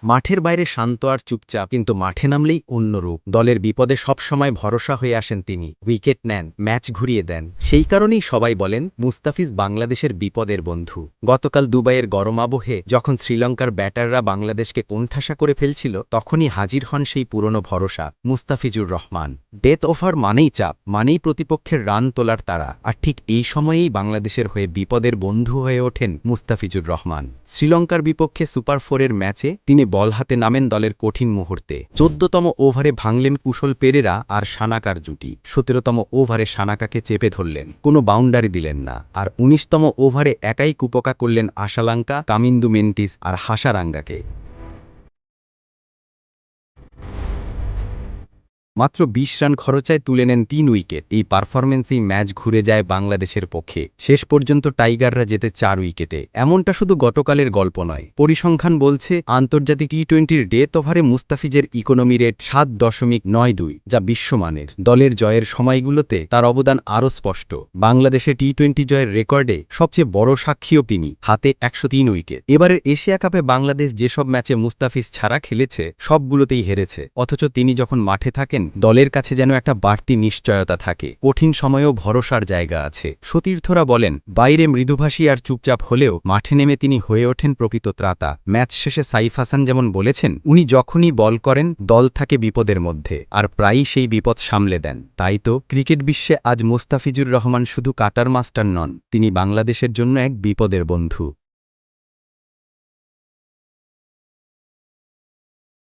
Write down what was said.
মাঠের বাইরে শান্ত আর চুপচাপ, কিন্তু মাঠে নামলেই অন্য রূপ। দলের বিপদে সবসময় ভরসা হয়ে আসেন তিনি। উইকেট নেন, ম্যাচ ঘুরিয়ে দেন। সেই কারণেই সবাই বলেন মুস্তাফিজ বাংলাদেশের বিপদের বন্ধু। গতকাল দুবাইয়ের গরম আবহে যখন শ্রীলঙ্কার ব্যাটাররা বাংলাদেশকে কোণঠাসা করে ফেলছিল, তখনই হাজির হন সেই পুরনো ভরসা, মুস্তাফিজুর রহমান। ডেথ ওভার মানেই চাপ, মানেই প্রতিপক্ষের রান তোলার তাড়া। আর ঠিক এই সময়েই বাংলাদেশের হয়ে বিপদের বন্ধু হয়ে ওঠেন মুস্তাফিজুর রহমান। শ্রীলঙ্কার বিপক্ষে সুপার 4-এর ম্যাচে তিনি বল হাতে নামেন দলের কঠিন মুহূর্তে। ১৪তম ওভারে ভাঙলেন কুশল পেরেরা আর সানাকার জুটি। ১৭তম ওভারে সানাকাকে চেপে ধরলেন, কোনো বাউন্ডারি দিলেন না। আর ১৯তম ওভারে একাই কুপোকা করলেন আশালাঙ্কা, কামিন্দু মেন্টিস আর হাসারাঙ্গাকে। মাত্র ২০ রান খরচায় তুলে নেন ৩ উইকেট। এই পারফরম্যান্সেই ম্যাচ ঘুরে যায় বাংলাদেশের পক্ষে। শেষ পর্যন্ত টাইগাররা জেতে ৪ উইকেটে। এমনটা শুধু গতকালের গল্প নয়, পরিসংখ্যান বলছে আন্তর্জাতিক টি-20-র ডেথ ওভারে মুস্তাফিজের ইকোনমি রেট ৭.৯২, যা বিশ্বমানের। দলের জয়ের সময়গুলোতে তার অবদান আরও স্পষ্ট। বাংলাদেশে টি-20 জয়ের রেকর্ডে সবচেয়ে বড় সাক্ষীও তিনি, হাতে ১০৩ উইকেট। এবারের এশিয়া কাপে বাংলাদেশ যেসব ম্যাচে মুস্তাফিজ ছাড়া খেলেছে, সবগুলোতেই হেরেছে। অথচ তিনি যখন মাঠে থাকেন, দলের কাছে যেন একটা বাড়তি নিশ্চয়তা থাকে। কঠিন সময়েও ভরসার জায়গা আছে। সতীর্থরা বলেন, বাইরে মৃদুভাষী আর চুপচাপ হলেও মাঠে নেমে তিনি হয়ে ওঠেন প্রকৃত ত্রাতা। ম্যাচ শেষে সাইফ হাসান যেমন বলেছেন, উনি যখনই বল করেন দল থাকে বিপদের মধ্যে, আর প্রায়ই সেই বিপদ সামলে দেন। তাই তো ক্রিকেট বিশ্বে আজ মুস্তাফিজুর রহমান শুধু কাটার মাস্টার নন, তিনি বাংলাদেশের জন্য এক বিপদের বন্ধু।